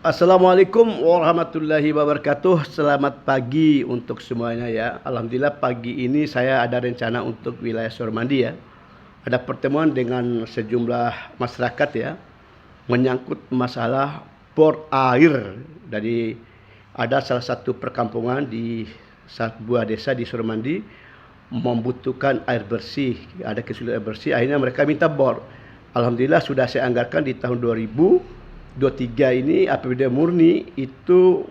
Assalamualaikum warahmatullahi wabarakatuh. Selamat pagi untuk semuanya ya. Alhamdulillah pagi ini saya ada rencana untuk wilayah Suramandi ya. Ada pertemuan dengan sejumlah masyarakat ya, menyangkut masalah bor air. Dari ada salah satu perkampungan di sebuah desa di Suramandi membutuhkan air bersih, ada kesulitan air bersih. Akhirnya mereka minta bor. Alhamdulillah sudah saya anggarkan di tahun 2023 ini APBD murni itu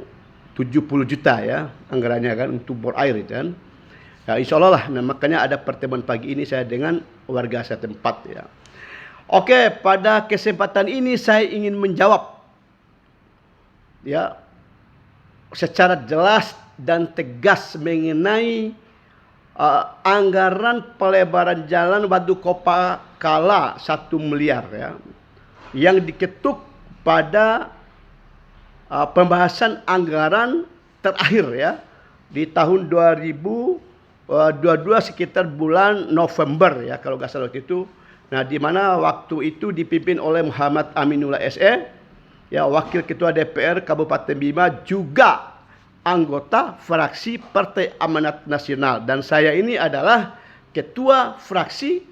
70 juta ya anggarannya kan untuk bor air itu kan. Ya, insya Allah lah. Nah, makanya ada pertemuan pagi ini saya dengan warga setempat ya. Oke, pada kesempatan ini saya ingin menjawab ya secara jelas dan tegas mengenai anggaran pelebaran jalan Wadukoppa Kala 1 miliar ya, yang diketuk pada pembahasan anggaran terakhir ya di tahun 2022 sekitar bulan November ya kalau nggak salah waktu itu. Nah, di mana waktu itu dipimpin oleh Muhammad Aminullah SE ya, Wakil Ketua DPR Kabupaten Bima, juga anggota fraksi Partai Amanat Nasional, dan saya ini adalah ketua fraksi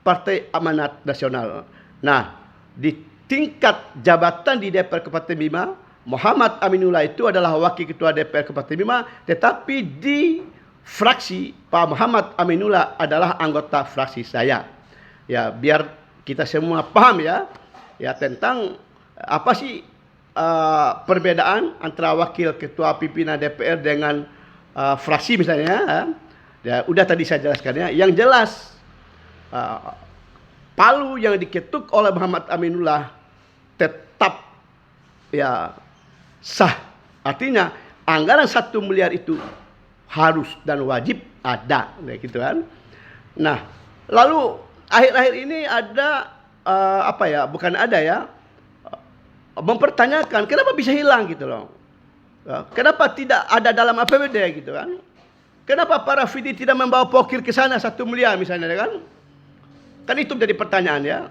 Partai Amanat Nasional. Nah, di tingkat jabatan di DPR Kabupaten Bima, Muhammad Aminullah itu adalah Wakil Ketua DPR Kabupaten Bima, tetapi di fraksi Pak Muhammad Aminullah adalah anggota fraksi saya. Ya, biar kita semua paham ya tentang apa sih perbedaan antara Wakil Ketua Pimpinan DPR dengan fraksi misalnya. Ya, udah tadi saya jelaskan ya. Yang jelas palu yang diketuk oleh Muhammad Aminullah tetap ya sah. Artinya anggaran 1 miliar itu harus dan wajib ada, gitu kan. Nah, lalu akhir-akhir ini ada mempertanyakan kenapa bisa hilang gitu loh. Kenapa tidak ada dalam APBD gitu kan. Kenapa para Fidi tidak membawa pokir ke sana 1 miliar misalnya kan. Kan itu menjadi pertanyaan ya.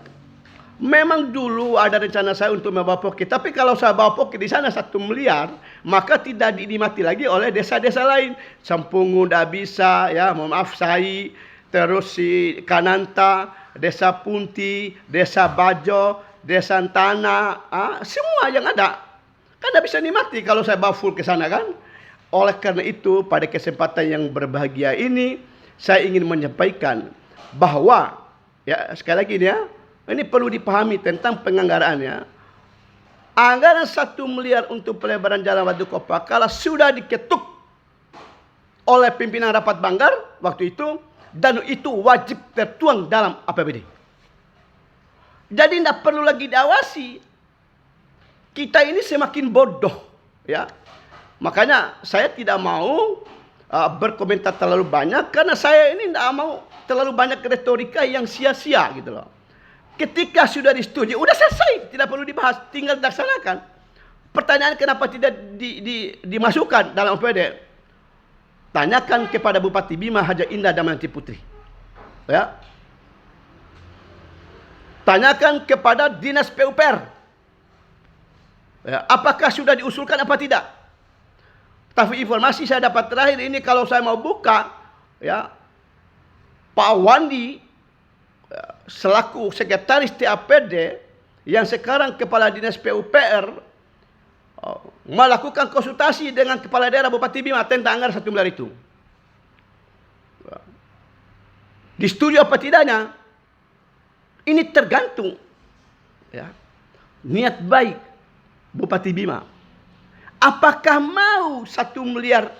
Memang dulu ada rencana saya untuk membawa pokir, tapi kalau saya bawa pokir di sana 1 miliar, maka tidak dinikmati lagi oleh desa-desa lain. Sempungu tidak bisa ya, mohon maaf Sai, terus si Kananta, Desa Punti, Desa Bajo, Desa Antana, semua yang ada kan tidak bisa nikmati kalau saya bawa full ke sana kan. Oleh karena itu pada kesempatan yang berbahagia ini saya ingin menyampaikan bahwa ya sekali lagi ya, ini perlu dipahami tentang penganggarannya. Anggaran 1 miliar untuk pelebaran jalan Wadukoppa Kala sudah diketuk oleh pimpinan rapat Banggar waktu itu, dan itu wajib tertuang dalam APBD. Jadi tidak perlu lagi diawasi. Kita ini semakin bodoh ya. Makanya saya tidak mau berkomentar terlalu banyak, karena saya ini tidak mau terlalu banyak retorika yang sia-sia gitu loh. Ketika sudah disetujui, udah selesai, tidak perlu dibahas, tinggal dilaksanakan. Pertanyaan kenapa tidak dimasukkan dalam APBD? Tanyakan kepada Bupati Bima Haja Indah Damayanti Putri. Ya. Tanyakan kepada Dinas PUPR. Ya, apakah sudah diusulkan apa tidak? Tapi informasi saya dapat terakhir ini, kalau saya mau buka ya, Pak Wandi selaku sekretaris TAPD yang sekarang kepala Dinas PUPR melakukan konsultasi dengan kepala daerah Bupati Bima tentang anggaran 1 miliar itu. Disetujui apa tidaknya? Ini tergantung ya, niat baik Bupati Bima. Apakah mau 1 miliar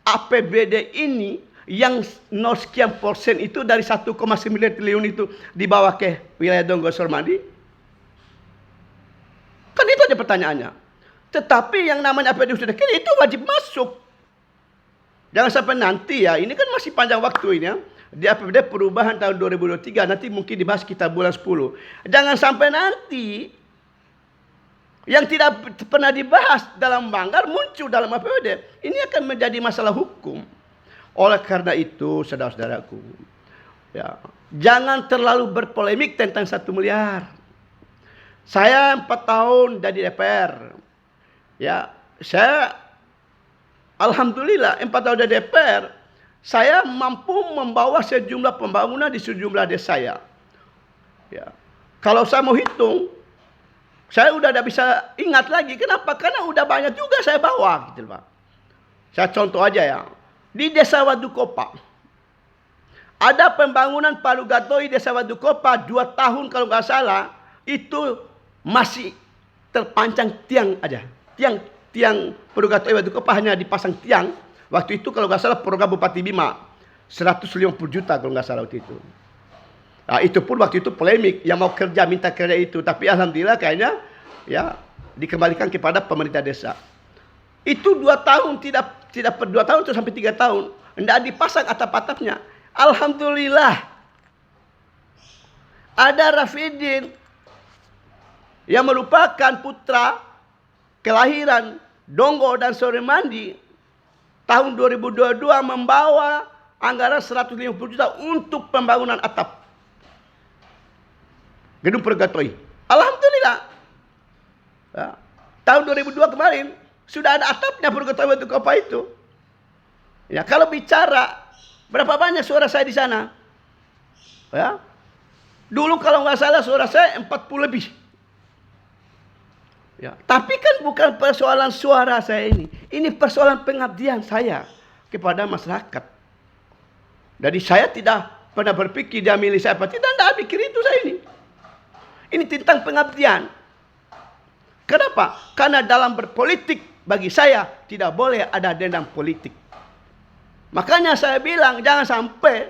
APBD ini yang 0 sekian persen itu dari 1,9 triliun itu dibawa ke wilayah Donggo Suramandi? Kan itu aja pertanyaannya. Tetapi yang namanya APBD sudah kira itu wajib masuk. Jangan sampai nanti ya, ini kan masih panjang waktu ini ya. Di APBD perubahan tahun 2023 nanti mungkin dibahas kita bulan 10. Jangan sampai nanti yang tidak pernah dibahas dalam Banggar muncul dalam APBD. Ini akan menjadi masalah hukum. Oleh karena itu, saudara-saudaraku, ya, jangan terlalu berpolemik tentang 1 miliar. Saya 4 tahun dari DPR. Ya, saya alhamdulillah 4 tahun di DPR, saya mampu membawa sejumlah pembangunan di sejumlah desa saya. Ya. Kalau saya mau hitung, saya udah tidak bisa ingat lagi. Kenapa? Karena udah banyak juga saya bawa, gitu Pak. Saya contoh aja ya. Di Desa Wadukopa, ada pembangunan Palu Gatoi Desa Wadukopa 2 tahun kalau nggak salah, itu masih terpancang tiang aja. Tiang Palu Gatoi Wadukopa hanya dipasang tiang. Waktu itu kalau nggak salah program Bupati Bima 150 juta kalau nggak salah waktu itu. Nah, itu pun waktu itu polemik, yang mau kerja minta kerja itu, tapi alhamdulillah kayaknya ya dikembalikan kepada pemerintah desa. Itu 2 tahun tidak per 2 tahun itu sampai 3 tahun, tidak dipasang atap-atapnya. Alhamdulillah ada Rafidin yang merupakan putra kelahiran Donggo dan Soremandi tahun 2022 membawa anggaran 150 juta untuk pembangunan atap Gedung Pergatoi. Alhamdulillah. Ya. Tahun 2002 kemarin sudah ada atapnya Pergatoi Wadukopa itu. Ya, kalau bicara berapa banyak suara saya di sana? Ya. Dulu kalau nggak salah suara saya 40 lebih. Ya, tapi kan bukan persoalan suara saya ini. Ini persoalan pengabdian saya kepada masyarakat. Jadi saya tidak pernah berpikir dia milih saya apa. Tidak pikir itu saya ini. Ini tentang pengabdian. Kenapa? Karena dalam berpolitik bagi saya tidak boleh ada dendam politik. Makanya saya bilang jangan sampai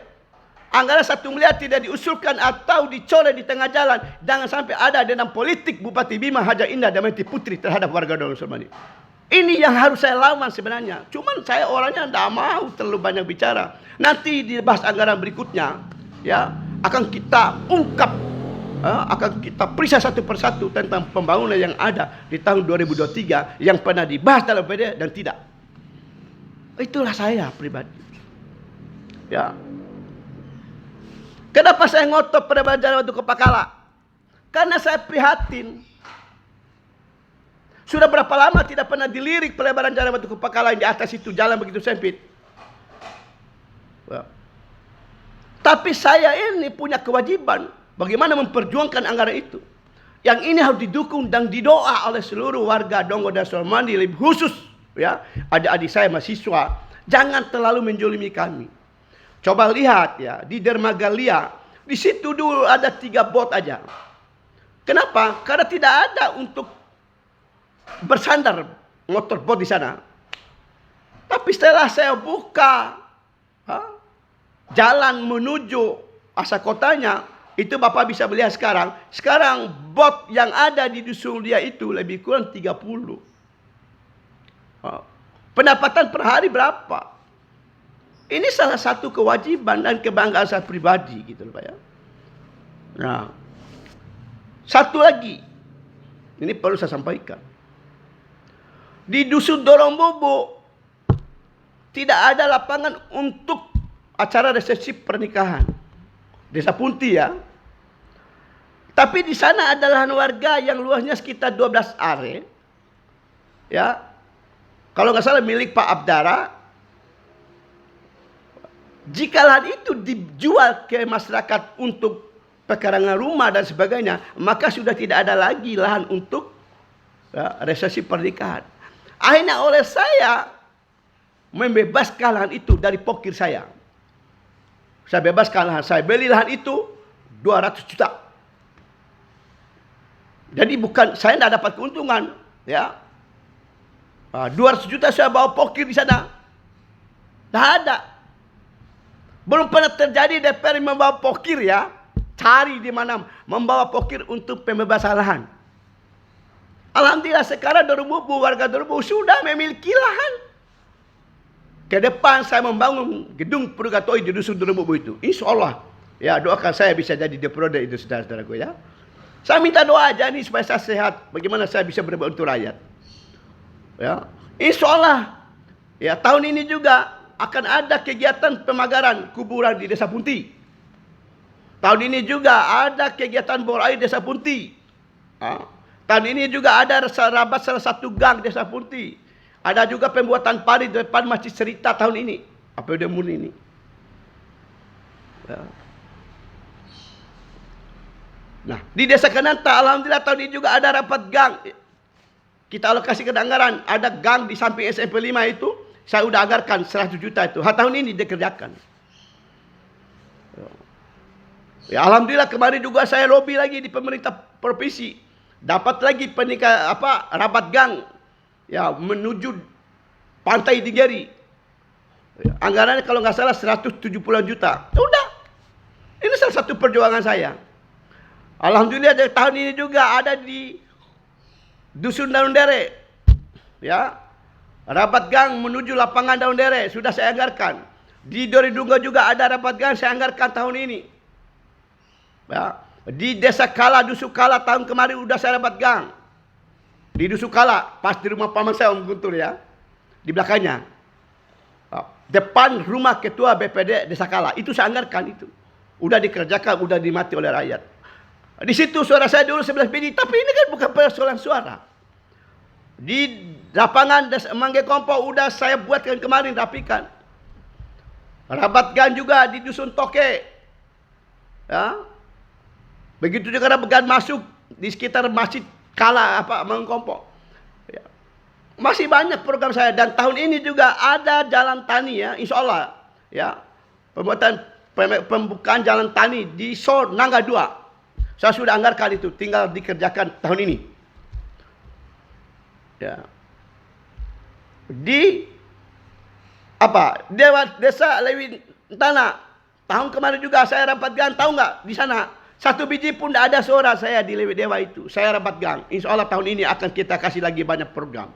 anggaran 1 miliar tidak diusulkan atau dicoret di tengah jalan. Jangan sampai ada dendam politik Bupati Bima Haja Indah Damayanti Putri terhadap warga Donggo Soremandi. Ini yang harus saya lawan sebenarnya. Cuman saya orangnya tidak mau terlalu banyak bicara. Nanti dibahas anggaran berikutnya, ya akan kita ungkap, akan kita periksa satu persatu tentang pembangunan yang ada di tahun 2023 yang pernah dibahas dalam PD dan tidak. Itulah saya pribadi. Ya. Kenapa saya ngotot pada Jalan Wadukopa Kala? Karena saya prihatin. Sudah berapa lama tidak pernah dilirik pelebaran Jalan Wadukopa Kala yang di atas itu jalan begitu sempit. Ya. Tapi saya ini punya kewajiban bagaimana memperjuangkan anggaran itu. Yang ini harus didukung dan didoa oleh seluruh warga Donggo dan Soremandi, lebih khusus ya adik-adik saya mahasiswa, jangan terlalu menjolimi kami. Coba lihat ya di Dermagalia, di situ dulu ada 3 bot aja. Kenapa? Karena tidak ada untuk bersandar motor bot di sana. Tapi setelah saya buka jalan menuju asa kotanya, itu Bapak bisa melihat sekarang. Sekarang bot yang ada di dusun dia itu lebih kurang 30. Pendapatan per hari berapa? Ini salah satu kewajiban dan kebanggaan saya pribadi gitu Pak ya. Nah, satu lagi. Ini perlu saya sampaikan. Di dusun Dorongbobo tidak ada lapangan untuk acara resepsi pernikahan. Desa Punti ya. Tapi di sana ada lahan warga yang luasnya sekitar 12 are. Ya. Kalau nggak salah milik Pak Abdara. Jika lahan itu dijual ke masyarakat untuk pekarangan rumah dan sebagainya, maka sudah tidak ada lagi lahan untuk resepsi pernikahan. Akhirnya oleh saya membebaskan lahan itu dari pokir saya. Saya bebaskan lahan, saya beli lahan itu 200 juta. Jadi bukan saya tidak dapat keuntungan, ya. 200 juta saya bawa pokir di sana. Tidak ada. Belum pernah terjadi DPR yang membawa pokir ya. Cari di mana membawa pokir untuk pembebasan lahan. Alhamdulillah sekarang warga Dorongbobo sudah memiliki lahan. Ke depan saya membangun gedung Pergatoi di dusun Dorongbobo itu. Insya Allah. Ya doakan saya bisa jadi depuroda itu saudara-saudaraku ya. Saya minta doa aja nih supaya saya sehat. Bagaimana saya bisa berbuat untuk rakyat. Ya. Insya Allah. Ya tahun ini juga akan ada kegiatan pemagaran kuburan di Desa Punti. Tahun ini juga ada kegiatan bor air Desa Punti. Tahun ini juga ada rabat salah satu gang Desa Punti. Ada juga pembuatan padi di depan Masjid Cerita tahun ini. APBD murni ini. Ya. Nah, di Desa Kananta, alhamdulillah tahun ini juga ada rapat gang. Kita alokasikan anggaran. Ada gang di samping SMP 5 itu. Saya udah anggarkan 100 juta itu. Tahun ini dikerjakan. Ya, alhamdulillah kemarin juga saya lobby lagi di pemerintah provinsi. Dapat lagi rabat gang ya menuju pantai Digeri. Anggarannya kalau nggak salah 170 juta. Udah. Ini salah satu perjuangan saya. Alhamdulillah dari tahun ini juga ada di Dusun Daun Dere. Ya. Rabat gang menuju lapangan Daun Dere sudah saya anggarkan. Di Doridungga juga ada rabat gang saya anggarkan tahun ini. Ya. Di Desa Kala, Dusun Kala tahun kemarin udah saya rabat gang. Di Dusun Kala, pas di rumah paman saya Om Guntur ya. Di belakangnya. Depan rumah ketua BPD Desa Kala. Itu saya anggarkan itu. Udah dikerjakan, udah dimati oleh rakyat. Di situ suara saya dulu 11 PD. Tapi ini kan bukan persoalan suara. Di lapangan Desa Mangge Kompo udah saya buatkan kemarin, rapikan. Rabat gang juga di Dusun Toke. Ya. Begitu juga rabat masuk di sekitar Masjid Kala Mangkompo. Ya. Masih banyak program saya dan tahun ini juga ada jalan tani ya, insya Allah ya. Pembukaan jalan tani di Sor Nangga 2. Saya sudah anggarkan itu, tinggal dikerjakan tahun ini. Ya. Di Desa Lewi Tanah. Tahun kemarin juga saya rapat gang, tahu nggak di sana? Satu biji pun tidak ada suara saya di Lewi Dewa itu. Saya rapat gang. Insya Allah tahun ini akan kita kasih lagi banyak program.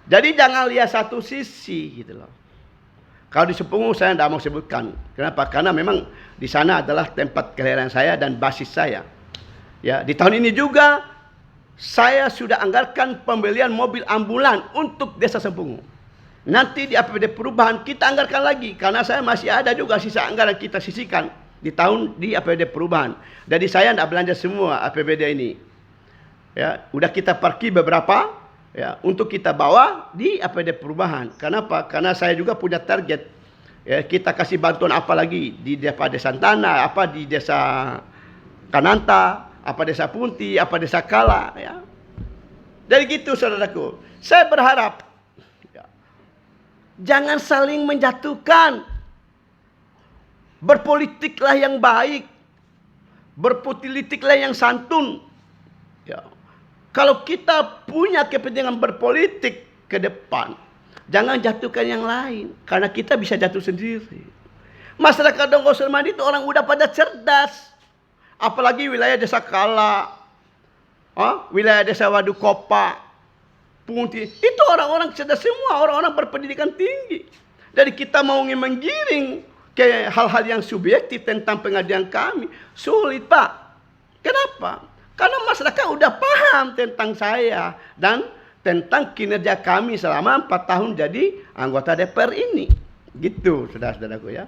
Jadi jangan lihat satu sisi gitu loh. Kalau di Sepungu saya tidak mau sebutkan. Kenapa? Karena memang di sana adalah tempat kelahiran saya dan basis saya. Ya, di tahun ini juga saya sudah anggarkan pembelian mobil ambulan untuk Desa Sepungu. Nanti di APBD perubahan kita anggarkan lagi karena saya masih ada juga sisa anggaran kita sisihkan di APBD perubahan. Jadi saya tidak belanja semua APBD ini. Ya, udah kita parkir beberapa ya untuk kita bawa di APBD perubahan. Kenapa? Karena saya juga punya target. Ya, kita kasih bantuan apa lagi di Desa Santana, di Desa Kananta, Desa Punti, Desa Kala ya. Dari gitu saudaraku. Saya berharap ya, jangan saling menjatuhkan. Berpolitiklah yang baik. Berpolitiklah yang santun. Ya. Kalau kita punya kepentingan berpolitik ke depan, jangan jatuhkan yang lain. Karena kita bisa jatuh sendiri. Masyarakat Donggo Surmandi itu orang udah pada cerdas. Apalagi wilayah Desa Kala. Wilayah Desa Wadukopa. Punti. Itu orang-orang cerdas semua. Orang-orang berpendidikan tinggi. Jadi kita mau menggiring ke hal-hal yang subjektif tentang pengadilan kami. Sulit Pak. Kenapa? Karena masyarakat udah paham tentang saya. Dan tentang kinerja kami selama 4 tahun jadi anggota DPR ini. Gitu saudara-saudaraku ya.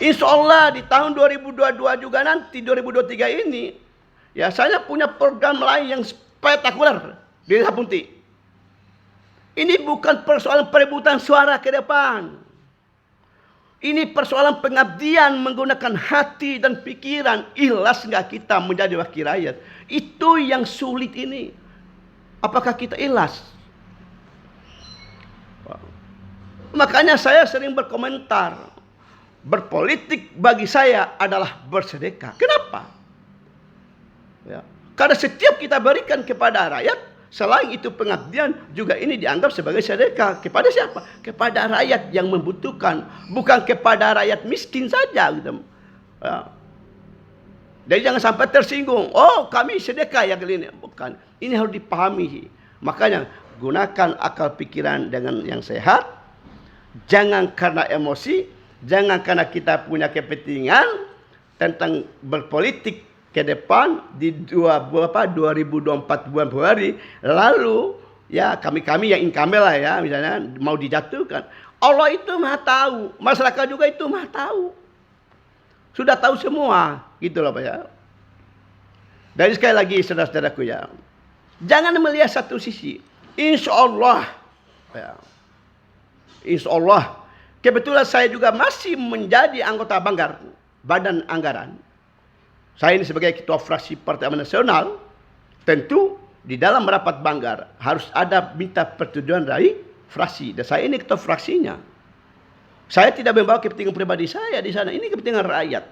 Insya Allah di tahun 2022 juga nanti 2023 ini. Ya saya punya program lain yang spektakuler di Desa Punti. Ini bukan persoalan perebutan suara ke depan. Ini persoalan pengabdian menggunakan hati dan pikiran. Ikhlas nggak kita menjadi wakil rakyat? Itu yang sulit ini. Apakah kita ikhlas? Makanya saya sering berkomentar. Berpolitik bagi saya adalah bersedekah. Kenapa? Ya. Karena setiap kita berikan kepada rakyat, selain itu pengabdian, juga ini dianggap sebagai sedekah. Kepada siapa? Kepada rakyat yang membutuhkan. Bukan kepada rakyat miskin saja. Gitu. Ya. Jadi jangan sampai tersinggung. Oh kami sedekah ya kali ini. Bukan. Ini harus dipahami. Makanya gunakan akal pikiran dengan yang sehat. Jangan karena emosi. Jangan karena kita punya kepentingan tentang berpolitik ke depan di 2024 bulan Februari, lalu ya kami yang incumbent lah ya misalnya mau dijatuhkan. Allah itu Maha tahu, masyarakat juga itu Maha tahu. Sudah tahu semua, gitu loh Pak ya. Dari sekali lagi saudara-saudaraku ya, jangan melihat satu sisi. Insya Allah, ya, insya Allah, kebetulan saya juga masih menjadi anggota Banggar, Badan Anggaran. Saya ini sebagai ketua fraksi Partai Amanat Nasional, tentu di dalam rapat Banggar harus ada minta persetujuan dari fraksi. Dan saya ini ketua fraksinya. Saya tidak membawa kepentingan pribadi saya di sana. Ini kepentingan rakyat.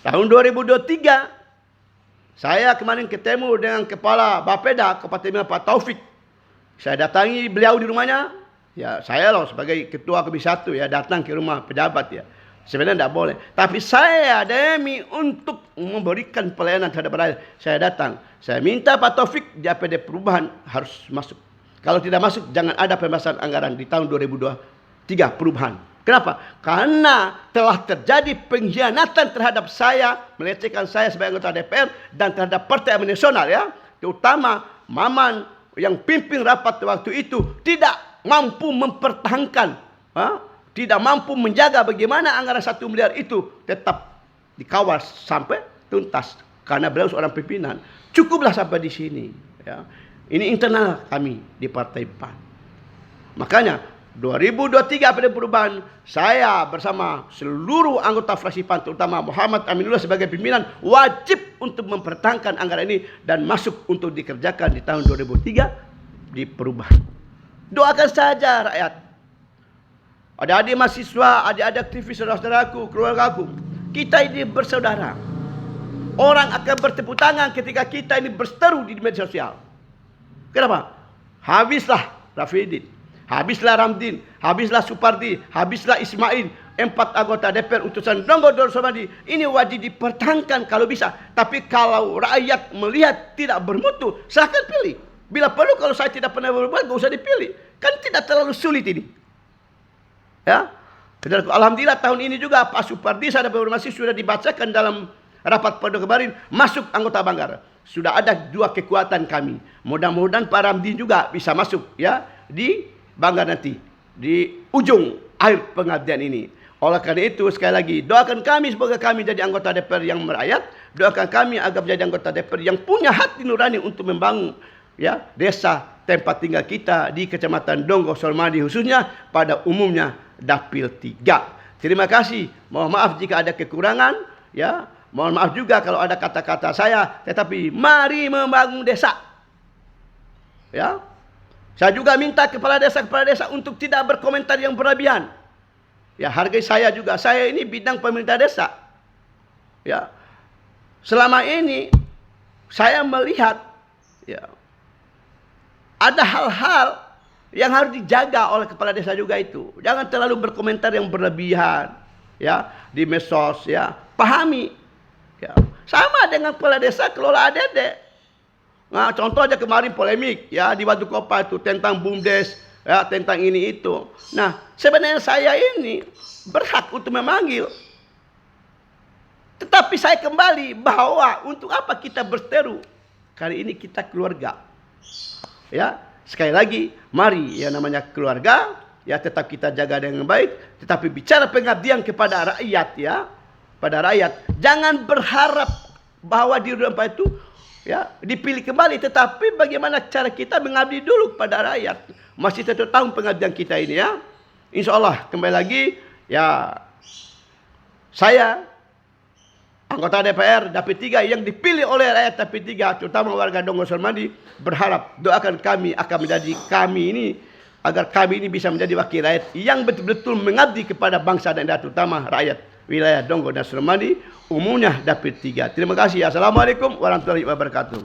Tahun 2023, saya kemarin ketemu dengan Kepala Bapeda Kabupaten Mimika, Pak Taufik. Saya datangi beliau di rumahnya. Ya, saya loh sebagai ketua Komisi 1 ya datang ke rumah pejabat ya. Sebenarnya tidak boleh. Tapi saya demi untuk memberikan pelayanan terhadap rakyat, saya datang. Saya minta Pak Taufik di APD Perubahan harus masuk. Kalau tidak masuk, jangan ada pembahasan anggaran di tahun 2023 perubahan. Kenapa? Karena telah terjadi pengkhianatan terhadap saya, melecehkan saya sebagai anggota DPR dan terhadap Partai Amanat Nasional ya. Terutama Maman yang pimpin rapat waktu itu tidak mampu mempertahankan, tidak mampu menjaga bagaimana anggaran 1 miliar itu tetap dikawal sampai tuntas. Karena beliau seorang pimpinan. Cukuplah sampai di sini. Ya. Ini internal kami di Partai PAN. Makanya 2023 APD Perubahan, saya bersama seluruh anggota fraksi PAN, terutama Muhammad Aminullah sebagai pimpinan, wajib untuk mempertahankan anggaran ini dan masuk untuk dikerjakan di tahun 2003 di Perubahan. Doakan saja rakyat. Adik-adik mahasiswa, adik-adik aktivis, saudara-saudaraku, keluargaku. Kita ini bersaudara. Orang akan bertepuk tangan ketika kita ini berseteru di media sosial. Kenapa? Habislah Rafidin, habislah Ramdin, habislah Supardi, habislah Ismail. 4 anggota DPR utusan Donggo Dor Somadi. Ini wajib dipertahankan kalau bisa. Tapi kalau rakyat melihat tidak bermutu, silahkan pilih. Bila perlu kalau saya tidak pernah berbuat, gak usah dipilih. Kan tidak terlalu sulit ini. Ya, alhamdulillah tahun ini juga Pak Supardi saya masih sudah dibacakan dalam rapat pada kemarin masuk anggota Banggar. Sudah ada 2 kekuatan kami. Mudah-mudahan Pak Ramdin juga bisa masuk ya di Banggar nanti di ujung akhir pengabdian ini. Oleh karena itu sekali lagi doakan kami semoga kami jadi anggota DPR yang merayat. Doakan kami agar menjadi anggota DPR yang punya hati nurani untuk membangun ya desa tempat tinggal kita di Kecamatan Donggo Sormadi khususnya pada umumnya Dapil 3. Terima kasih. Mohon maaf jika ada kekurangan ya. Mohon maaf juga kalau ada kata-kata saya, tetapi mari membangun desa. Ya. Saya juga minta kepala desa untuk tidak berkomentar yang berlebihan. Ya, hargai saya juga. Saya ini bidang pemerintah desa. Ya. Selama ini saya melihat ya ada hal-hal yang harus dijaga oleh kepala desa juga itu. Jangan terlalu berkomentar yang berlebihan ya di medsos ya. Pahami. Ya. Sama dengan kepala desa kelola ADD. Nah, contoh aja kemarin polemik ya di Batu Kopa itu tentang BUMDes ya, tentang ini itu. Nah, sebenarnya saya ini berhak untuk memanggil. Tetapi saya kembali bahwa untuk apa kita berseteru? Kali ini kita keluarga. Ya, sekali lagi mari ya namanya keluarga ya tetap kita jaga dengan baik, tetapi bicara pengabdian kepada rakyat ya. Pada rakyat, jangan berharap bahwa di rumah itu ya dipilih kembali, tetapi bagaimana cara kita mengabdi dulu kepada rakyat. Masih 1 tahun pengabdian kita ini ya. Insya Allah kembali lagi ya saya anggota DPR Dapil 3 yang dipilih oleh rakyat Dapil 3 terutama warga Donggo Sormadi berharap doakan kami akan menjadi kami ini agar kami ini bisa menjadi wakil rakyat yang betul-betul mengabdi kepada bangsa dan daerah terutama rakyat wilayah Donggo dan Sormadi umumnya Dapil 3. Terima kasih. Assalamualaikum warahmatullahi wabarakatuh.